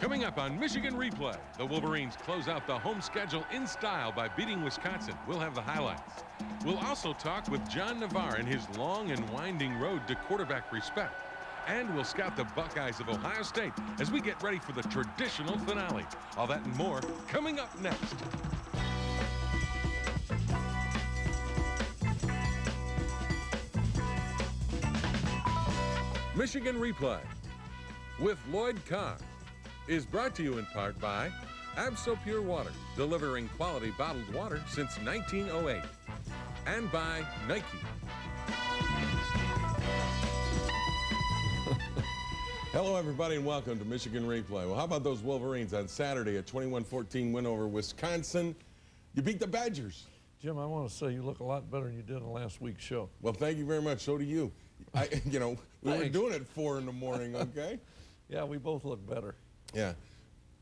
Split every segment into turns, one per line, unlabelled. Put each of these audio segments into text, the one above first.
Coming up on Michigan Replay, the Wolverines close out the home schedule in style by beating Wisconsin. We'll have the highlights. We'll also talk with John Navarre and his long and winding road to quarterback respect. And we'll scout the Buckeyes of Ohio State as we get ready for the traditional finale. All that and more coming up next. Michigan Replay with Lloyd Carr is brought to you in part by Abso Pure Water, delivering quality bottled water since 1908, and by Nike. Hello, everybody, and welcome to Michigan Replay. Well, how about those Wolverines on Saturday, a 21-14 win over Wisconsin? You beat the Badgers.
Jim, I want to say you look a lot better than you did in last week's show.
Well, thank you very much. So do you. We were doing it at 4 in the morning, okay?
Yeah, we both look better.
Yeah.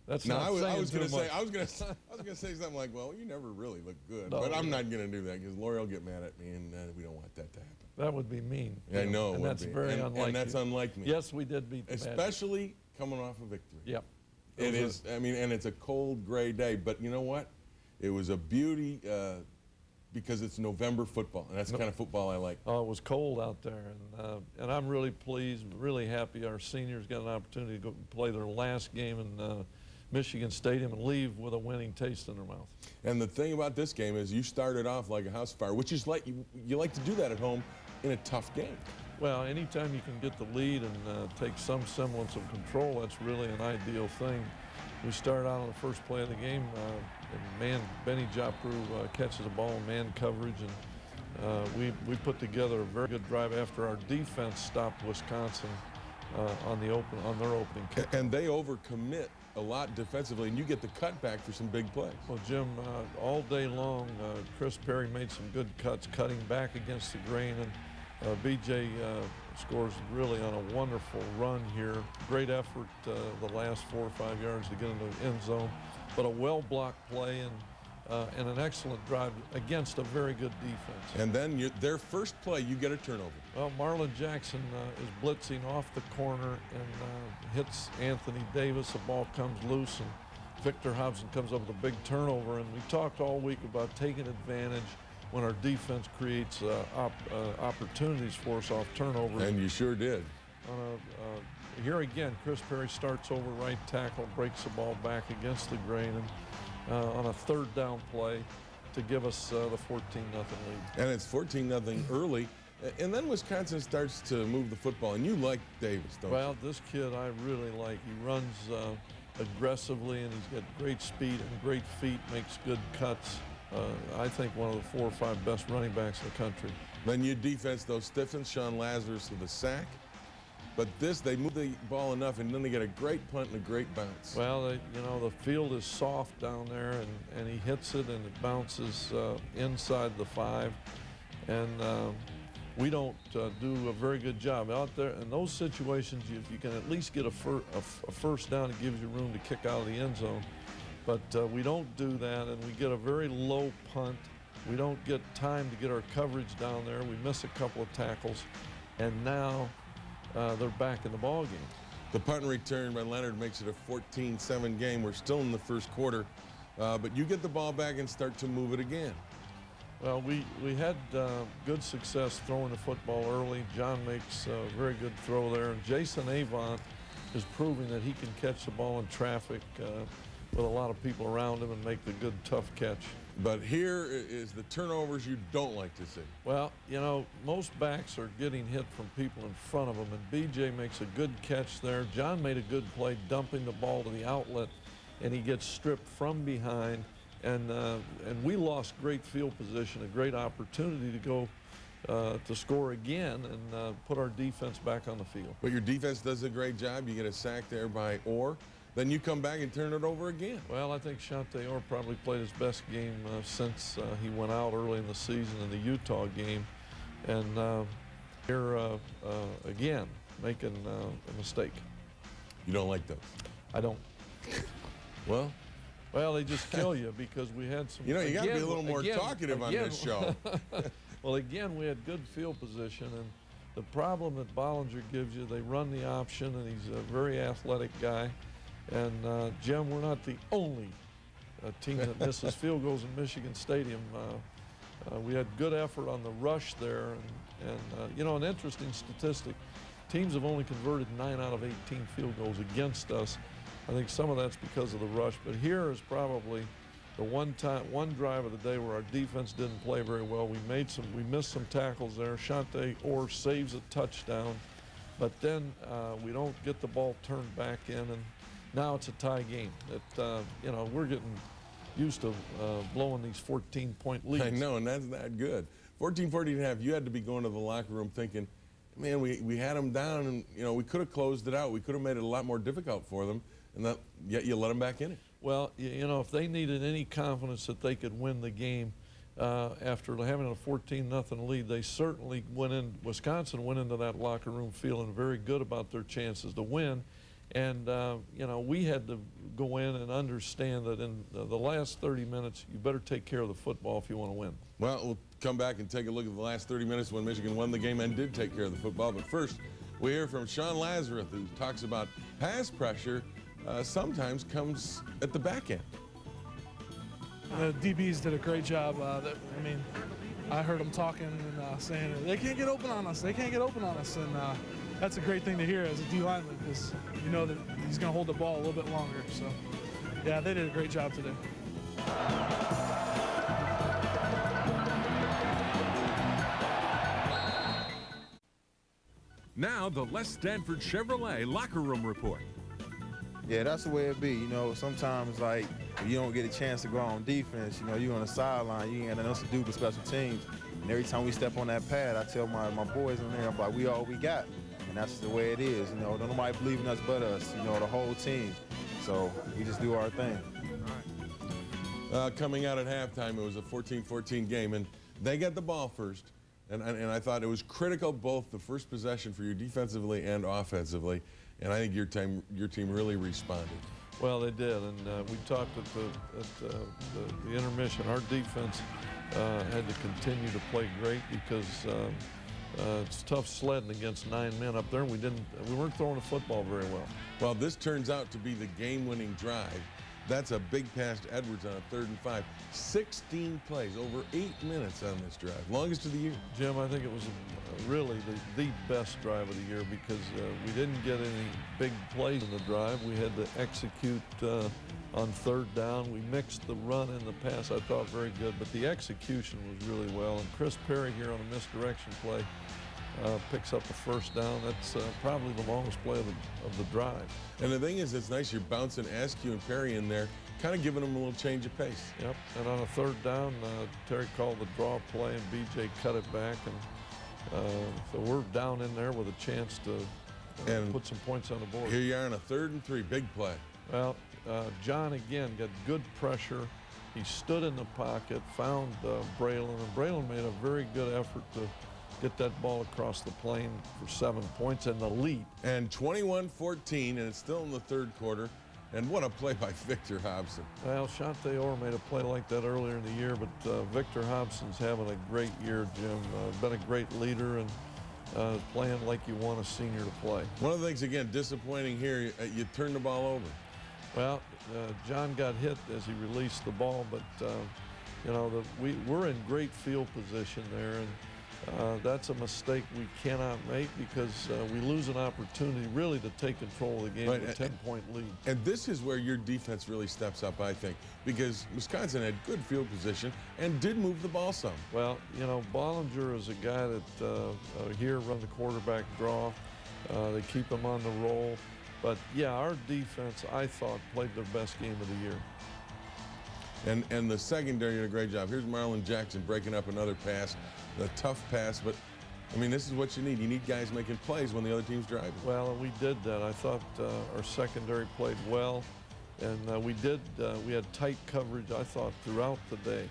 That's
now,
not
I was going to say, I was going
much.
to say something like, well, you never really look good,
No,
but I'm
yeah.
not going to do that because Lori will get mad at me, and we don't want that to happen.
That would be mean.
Yeah, I know.
And that's very unlike
And that's
you.
unlike me.
Yes, we did beat the
especially coming off a victory.
Yep.
It is. I mean, and it's a cold, gray day, but you know what? It was a beauty because it's November football, and that's the kind of football I like.
Oh, it was cold out there, and I'm really pleased, really happy our seniors got an opportunity to go play their last game in Michigan Stadium and leave with a winning taste in their mouth.
And the thing about this game is you started off like a house fire, which is like you like to do that at home in a tough game.
Well, anytime you can get the lead and take some semblance of control, that's really an ideal thing. We started out on the first play of the game, and Benny Japru catches the ball in man coverage, and we put together a very good drive after our defense stopped Wisconsin on their opening kick.
And they overcommit a lot defensively, and you get the cutback for some big plays.
Well, Jim, all day long, Chris Perry made some good cuts, cutting back against the grain, and BJ scores really on a wonderful run here. Great effort the last 4 or 5 yards to get into the end zone, but a well-blocked play and an excellent drive against a very good defense.
And then their first play, you get a turnover.
Well, Marlon Jackson is blitzing off the corner and hits Anthony Davis. The ball comes loose, and Victor Hobson comes up with a big turnover. And we talked all week about taking advantage when our defense creates opportunities for us off turnovers.
And you sure did.
Here again, Chris Perry starts over right tackle, breaks the ball back against the grain, and on a third down play to give us the 14-0 lead.
And it's 14-0 early. And then Wisconsin starts to move the football. And you like Davis, don't you?
Well, this kid I really like. He runs aggressively, and he's got great speed and great feet, makes good cuts. I think one of the 4 or 5 best running backs in the country.
Then your defense, though, stiffens Sean Lazarus to the sack. But they move the ball enough, and then they get a great punt and a great bounce.
Well, the field is soft down there, and he hits it, and it bounces inside the 5. And we don't do a very good job out there. In those situations, if you can at least get a first down, it gives you room to kick out of the end zone. But we don't do that, and we get a very low punt. We don't get time to get our coverage down there. We miss a couple of tackles, and now they're back in the ball game.
The punt and return by Leonard makes it a 14-7 game. We're still in the first quarter, but you get the ball back and start to move it again.
Well, we had good success throwing the football early. John makes a very good throw there, and Jason Avant is proving that he can catch the ball in traffic with a lot of people around him and make the good, tough catch.
But here is the turnovers you don't like to see.
Well, most backs are getting hit from people in front of them, and BJ makes a good catch there. John made a good play dumping the ball to the outlet, and he gets stripped from behind, and we lost great field position, a great opportunity to go to score again and put our defense back on the field.
But your defense does a great job. You get a sack there by Orr. Then you come back and turn it over again.
Well, I think Shante Orr probably played his best game since he went out early in the season in the Utah game. And here again, making a mistake.
You don't like those?
I don't.
Well,
they just kill you because we had some.
You got to be a little more talkative on this show.
Well, again, we had good field position, and the problem that Bollinger gives you, they run the option, and he's a very athletic guy. And Jim, we're not the only team that misses field goals in Michigan Stadium. We had good effort on the rush there, and you know, an interesting statistic, teams have only converted 9 out of 18 field goals against us. I think some of that's because of the rush, but here is probably the one drive of the day where our defense didn't play very well. We missed some tackles there. Shante Orr saves a touchdown, but then we don't get the ball turned back in, and now it's a tie game. You know, we're getting used to blowing these 14-point leads.
I know, and that's not good. 14-14.5, you had to be going to the locker room thinking, man, we had them down, and you know, we could have closed it out. We could have made it a lot more difficult for them, and yet you let them back in it.
Well, you know, if they needed any confidence that they could win the game after having a 14-0 lead, they certainly Wisconsin went into that locker room feeling very good about their chances to win. And, you know, we had to go in and understand that in the last 30 minutes, you better take care of the football if you want to win.
Well, we'll come back and take a look at the last 30 minutes when Michigan won the game and did take care of the football. But first, we hear from Sean Lazarus, who talks about pass pressure sometimes comes at the back end.
The DBs did a great job. I mean, I heard them talking and saying they can't get open on us. They can't get open on us, and that's a great thing to hear as a D lineman, because you know that he's going to hold the ball a little bit longer. So, yeah, they did a great job today.
Now the Les Stanford Chevrolet locker room report.
Yeah, that's the way it be. You know, sometimes, like, if you don't get a chance to go on defense, you know, you're on the sideline, you ain't got nothing else to do but special teams. And every time we step on that pad, I tell my boys in there, I'm like, we all we got. And that's the way it is. You know, don't nobody believe in us but us, you know, the whole team. So we just do our thing.
Coming out at halftime, it was a 14-14 game, and they got the ball first. And I thought it was critical, both the first possession for you defensively and offensively. And I think your team really responded.
Well, they did, and we talked at the intermission. Our defense had to continue to play great because it's tough sledding against 9 men up there, and we weren't throwing the football very well.
Well, this turns out to be the game-winning drive. That's a big pass to Edwards on a 3rd and 5. 16 plays, over 8 minutes on this drive, longest of the year.
Jim, I think it was really the best drive of the year because we didn't get any big plays in the drive. We had to execute on 3rd down. We mixed the run and the pass, I thought, very good, but the execution was really well. And Chris Perry here on a misdirection play picks up the 1st down. That's probably the longest play of the drive.
And the thing is, it's nice you're bouncing Askew and Perry in there, kind of giving them a little change of pace.
Yep, and on a 3rd down, Terry called the draw play, and BJ cut it back, and so we're down in there with a chance to put some points on the board.
Here you are on a 3rd and 3, big play.
Well, John again got good pressure. He stood in the pocket, found Braylon, and Braylon made a very good effort to get that ball across the plane for 7 points and the lead.
And 21-14, and it's still in the 3rd quarter. And what a play by Victor Hobson.
Well, Shante Orr made a play like that earlier in the year, but Victor Hobson's having a great year, Jim. Been a great leader and playing like you want a senior to play.
One of the things, again, disappointing here, you turned the ball over.
Well, John got hit as he released the ball, but you know, we're in great field position there, and that's a mistake we cannot make because we lose an opportunity really to take control of the game with a 10-point lead.
And this is where your defense really steps up, I think, because Wisconsin had good field position and did move the ball some.
Well, you know, Bollinger is a guy that here run the quarterback draw. They keep him on the roll. But, yeah, our defense, I thought, played their best game of the year.
And the secondary did a great job. Here's Marlon Jackson breaking up another pass, a tough pass, but I mean, this is what you need. You need guys making plays when the other team's driving.
Well, and we did that. I thought our secondary played well, and we had tight coverage, I thought, throughout the day.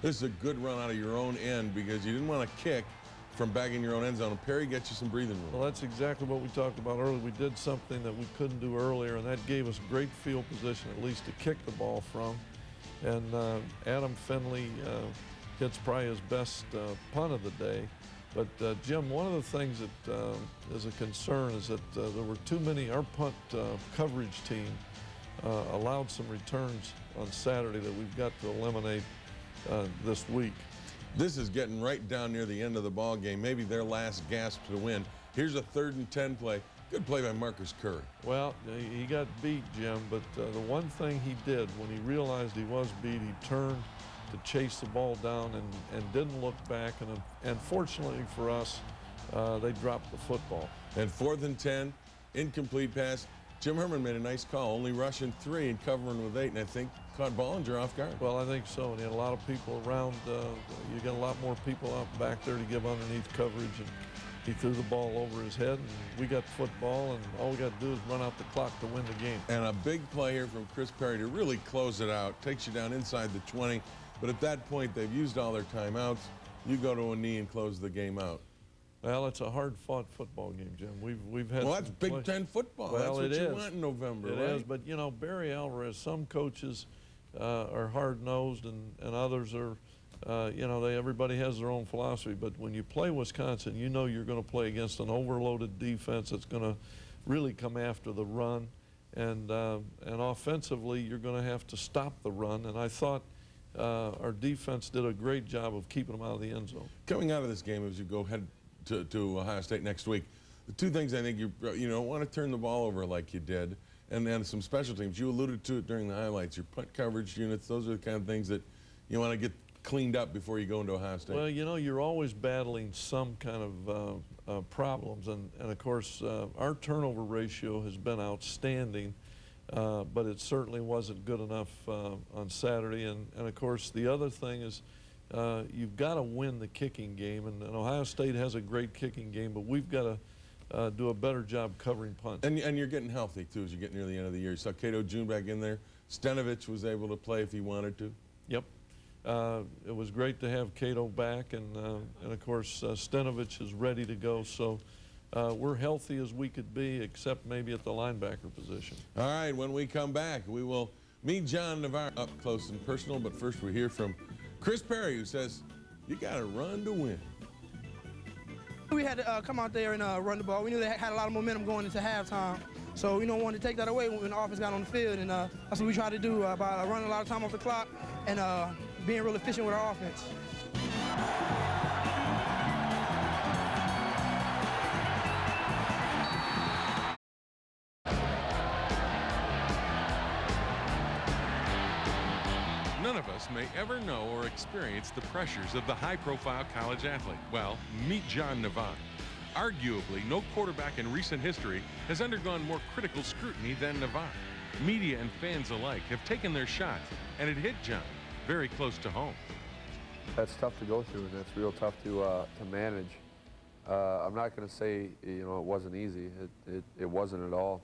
This is a good run out of your own end because you didn't want to kick from back in your own end zone. And Perry gets you some breathing room.
Well, that's exactly what we talked about earlier. We did something that we couldn't do earlier, and that gave us great field position, at least to kick the ball from. And Adam Finley hits probably his best punt of the day. But Jim, one of the things that is a concern is that there were too many, our punt coverage team allowed some returns on Saturday that we've got to eliminate this week.
This is getting right down near the end of the ball game, maybe their last gasp to win. Here's a 3rd and 10 play. Good play by Marcus Curry.
Well, he got beat, Jim, but the one thing he did when he realized he was beat, he turned to chase the ball down and didn't look back. And fortunately for us, they dropped the football.
And 4th and 10, incomplete pass. Jim Herman made a nice call, only rushing 3 and covering with 8, and I think caught Bollinger off guard.
Well, I think so. And he had a lot of people around. You got a lot more people out back there to give underneath coverage. And he threw the ball over his head, and we got football, and all we got to do is run out the clock to win the game.
And a big play here from Chris Perry to really close it out. Takes you down inside the 20. But at that point, they've used all their timeouts. You go to a knee and close the game out.
Well, it's a hard-fought football game, Jim. We've had.
Well, that's Big Ten football.
Well,
that's what you want in November,
It
right?
is, but you know, Barry Alvarez. Some coaches are hard-nosed, and others are. You know, everybody has their own philosophy. But when you play Wisconsin, you know you're going to play against an overloaded defense that's going to really come after the run, and offensively, you're going to have to stop the run. And I thought. Our defense did a great job of keeping them out of the end zone.
Coming out of this game, as you go head to Ohio State next week, the two things I think you don't want to turn the ball over like you did, and then some special teams. You alluded to it during the highlights. Your punt coverage units, those are the kind of things that you want to get cleaned up before you go into Ohio State.
Well, you know, you're always battling some kind of problems, and of course, our turnover ratio has been outstanding. But it certainly wasn't good enough on Saturday. And of course, the other thing is you've got to win the kicking game. And Ohio State has a great kicking game, but we've got to do a better job covering punts.
And you're getting healthy, too, as you get near the end of the year. You saw Cato June back in there. Stenovich was able to play if he wanted to.
Yep. It was great to have Cato back. And of course, Stenovich is ready to go. So. We're healthy as we could be, except maybe at the linebacker position.
All right, when we come back, we will meet John Navarre up close and personal. But first, we hear from Chris Perry, who says, you got to run to win.
We had to come out there and run the ball. We knew they had a lot of momentum going into halftime. So, wanted to take that away when the offense got on the field. And that's what we tried to do by running a lot of time off the clock and being real efficient with our offense.
None of us may ever know or experience the pressures of the high-profile college athlete. Well, meet John Navarre. Arguably, no quarterback in recent history has undergone more critical scrutiny than Navarre. Media and fans alike have taken their shots, and it hit John very close to home.
That's tough to go through, and that's real tough to manage. I'm not going to say, it wasn't easy. It wasn't at all.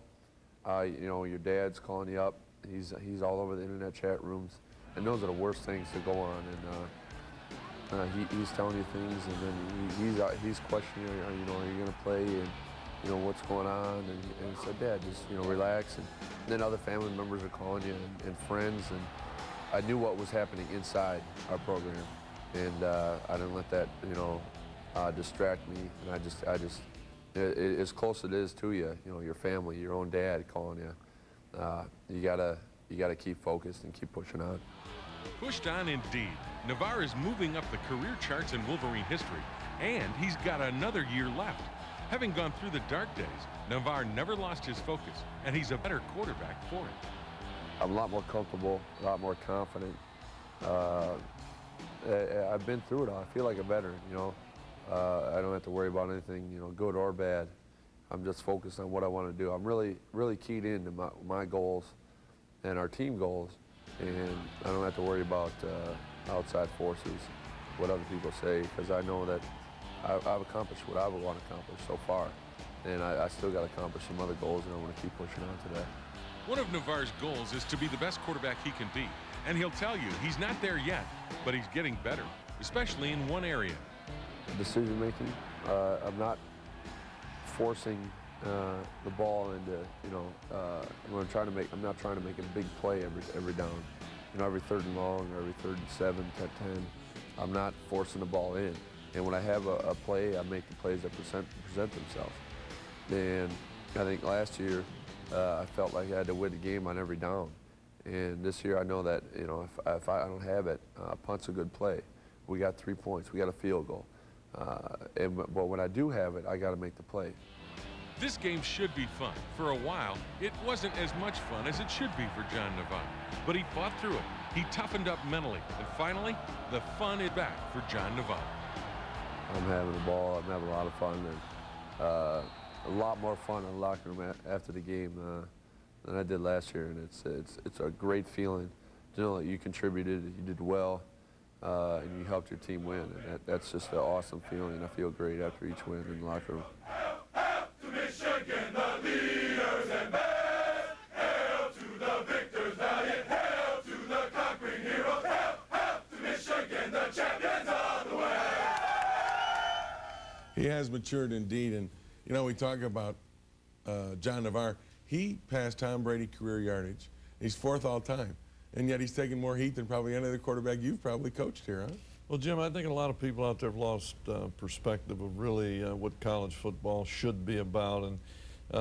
Your dad's calling you up. He's all over the internet chat rooms. And those are the worst things to go on, and he's telling you things, and then he's questioning, are you going to play, and what's going on, and I said, Dad, just relax, and then other family members are calling you, and friends, and I knew what was happening inside our program, and I didn't let that distract me, and as close as it is to you, your family, your own dad calling you, you gotta keep focused and keep pushing on.
Pushed on indeed. Navarre is moving up the career charts in Wolverine history, and he's got another year left. Having gone through the dark days, Navarre never lost his focus, and he's a better quarterback for it.
I'm a lot more comfortable, a lot more confident. I've been through it all. I feel like a veteran, I don't have to worry about anything, good or bad. I'm just focused on what I want to do. I'm really, really keyed into my goals and our team goals, and I don't have to worry about outside forces, what other people say, because I know that I've accomplished what I would want to accomplish so far, and I still got to accomplish some other goals, and I want to keep pushing on to that.
One of Navarre's goals is to be the best quarterback he can be, and he'll tell you he's not there yet, but he's getting better, especially in one area.
Decision making. I'm not forcing the ball into, I'm not trying to make a big play every down. Every 3rd and long, or every 3rd and 7, 10. I'm not forcing the ball in. And when I have a play, I make the plays that present themselves. And I think last year, I felt like I had to win the game on every down. And this year I know that, you know, if I don't have it, punt's a good play. We got 3 points, we got a field goal. But when I do have it, I got to make the play.
This game should be fun. For a while, it wasn't as much fun as it should be for John Navarre. But he fought through it. He toughened up mentally. And finally, the fun is back for John Navarre.
I'm having a ball. I'm having a lot of fun. And a lot more fun in the locker room after the game than I did last year. And it's a great feeling to know that you contributed, you did well, and you helped your team win. And that's just an awesome feeling. I feel great after each win in the locker room.
Michigan, the leaders and best. Hail to the victors valiant. Hail to the conquering heroes. Hail to Michigan, the champions of the West.
He has matured indeed, and you know, we talk about John Navarre. He passed Tom Brady career yardage. He's 4th all time, and yet he's taken more heat than probably any other quarterback you've probably coached here, huh?
Well, Jim, I think a lot of people out there have lost perspective of really what college football should be about, and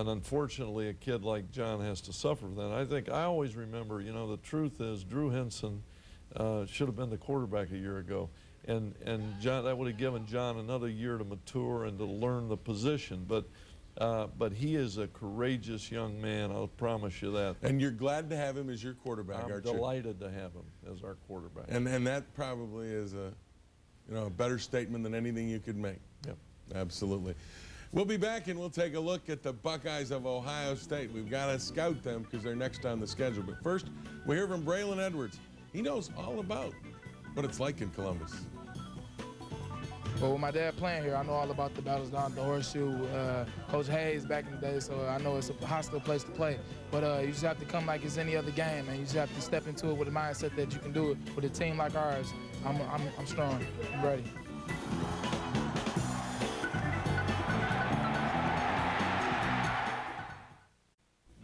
unfortunately, a kid like John has to suffer from that. I always remember, you know, the truth is Drew Henson should have been the quarterback a year ago, and John, that would have given John another year to mature and to learn the position. But he is a courageous young man, I'll promise you that.
And you're glad to have him as your quarterback,
I'm
aren't you?
delighted to have him as our quarterback.
And that probably is a better statement than anything you could make.
Yep.
Absolutely. We'll be back and we'll take a look at the Buckeyes of Ohio State. We've got to scout them because they're next on the schedule. But first, we hear from Braylon Edwards. He knows all about what it's like in Columbus.
Well, with my dad playing here, I know all about the battles down at the Horseshoe. Coach Hayes back in the day, so I know it's a hostile place to play. But you just have to come like it's any other game, and you just have to step into it with a mindset that you can do it. With a team like ours, I'm strong. I'm ready.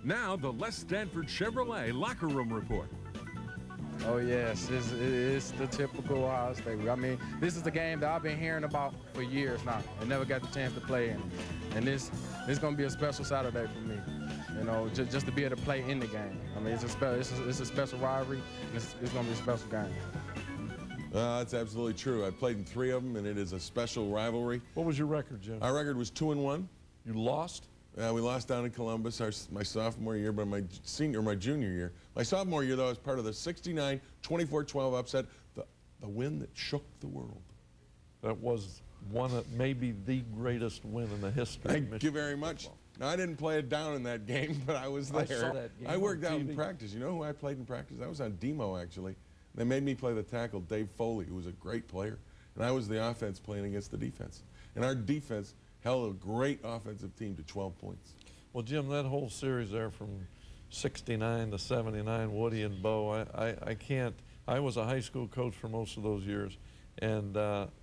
Now, the Les Stanford Chevrolet Locker Room Report.
Oh, yes, it's the typical Ohio State. I mean, this is the game that I've been hearing about for years now and never got the chance to play in. And this is going to be a special Saturday for me, you know, just to be able to play in the game. I mean, it's a special rivalry, and it's going to be a special game.
That's absolutely true. I played in 3 of them, and it is a special rivalry.
What was your record, Jim?
Our record was 2-1.
You lost?
We lost down in Columbus my sophomore year, but my junior year. My sophomore year, though, I was part of the 69 24-12 upset, the win that shook the world.
That was maybe the greatest win in the history of Michigan.
Thank you very much. Now, I didn't play it down in that game, but I was there.
I saw that game
I worked
on
out
TV.
in practice. You know who I played in practice? I was on demo, actually. They made me play the tackle, Dave Foley, who was a great player. And I was the offense playing against the defense. And our defense held a great offensive team to 12 points.
Well, Jim, that whole series there from 69 to 79, Woody and Bo, I was a high school coach for most of those years. And,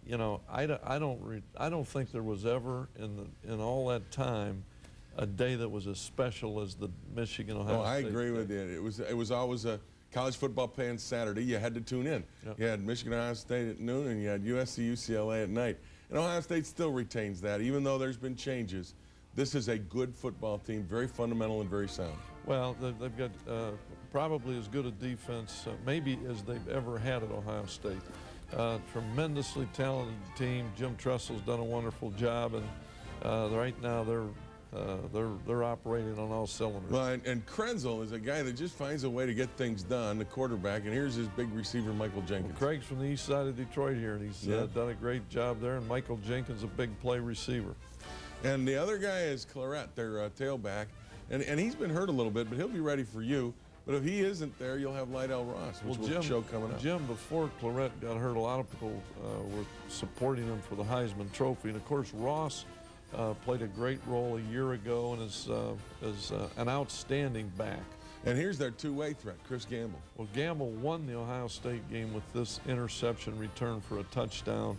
you know, I don't think there was ever in all that time a day that was as special as the Michigan-Ohio State.
I agree with you. It was always a college football playing Saturday. You had to tune in.
Yep.
You had Michigan-Ohio State at noon, and you had USC-UCLA at night. And Ohio State still retains that, even though there's been changes. This is a good football team, very fundamental and very sound.
Well, they've got probably as good a defense, maybe as they've ever had at Ohio State. Tremendously talented team. Jim Tressel's done a wonderful job, and right now they're operating on all cylinders.
Well, and Krenzel is a guy that just finds a way to get things done, the quarterback, and here's his big receiver, Michael Jenkins.
Well, Craig's from the east side of Detroit here, and he's done a great job there, and Michael Jenkins, a big play receiver.
And the other guy is Claret, their tailback, and he's been hurt a little bit, but he'll be ready for you. But if he isn't there, you'll have Lydell Ross, which will show coming up.
Jim, before Claret got hurt, a lot of people were supporting him for the Heisman Trophy, and of course Ross played a great role a year ago and is an outstanding back.
And here's their two-way threat, Chris Gamble.
Well, Gamble won the Ohio State game with this interception return for a touchdown.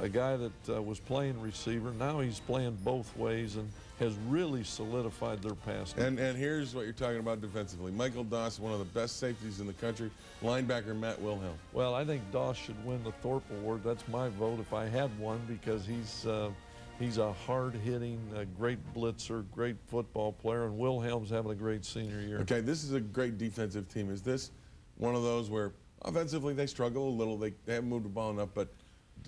A guy that was playing receiver, now he's playing both ways, and has really solidified their pass game.
And here's what you're talking about defensively. Michael Doss, one of the best safeties in the country. Linebacker Matt Wilhelm.
Well, I think Doss should win the Thorpe Award. That's my vote if I had one, because he's a hard-hitting, great blitzer, great football player, and Wilhelm's having a great senior year.
Okay, this is a great defensive team. Is this one of those where offensively they struggle a little, they haven't moved the ball enough, but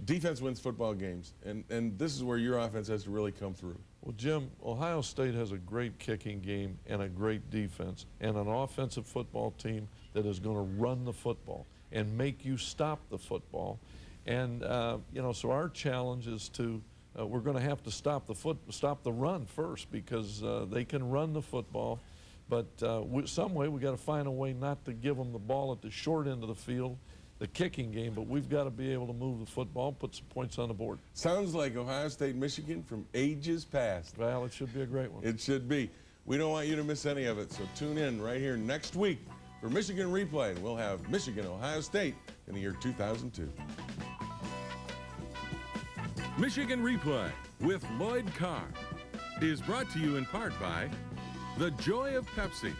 defense wins football games, and this is where your offense has to really come through?
Well, Jim, Ohio State has a great kicking game and a great defense and an offensive football team that is going to run the football and make you stop the football. And, you know, so our challenge is to, we're going to have to stop the run first, because they can run the football. But some way we got to find a way not to give them the ball at the short end of the field, the kicking game, but we've got to be able to move the football, put some points on the board.
Sounds like Ohio State, Michigan from ages past.
Well, it should be a great one.
It should be. We don't want you to miss any of it, so tune in right here next week for Michigan Replay, and we'll have Michigan, Ohio State in the year 2002.
Michigan Replay with Lloyd Carr is brought to you in part by The Joy of Pepsi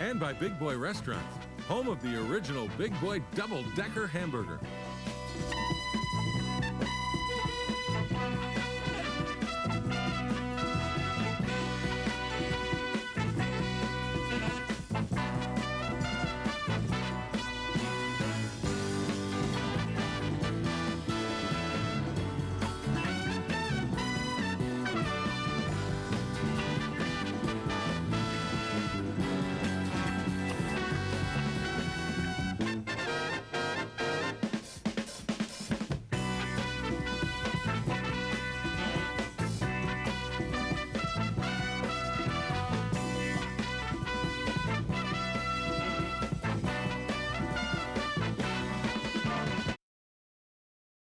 and by Big Boy Restaurants, home of the original Big Boy double-decker hamburger.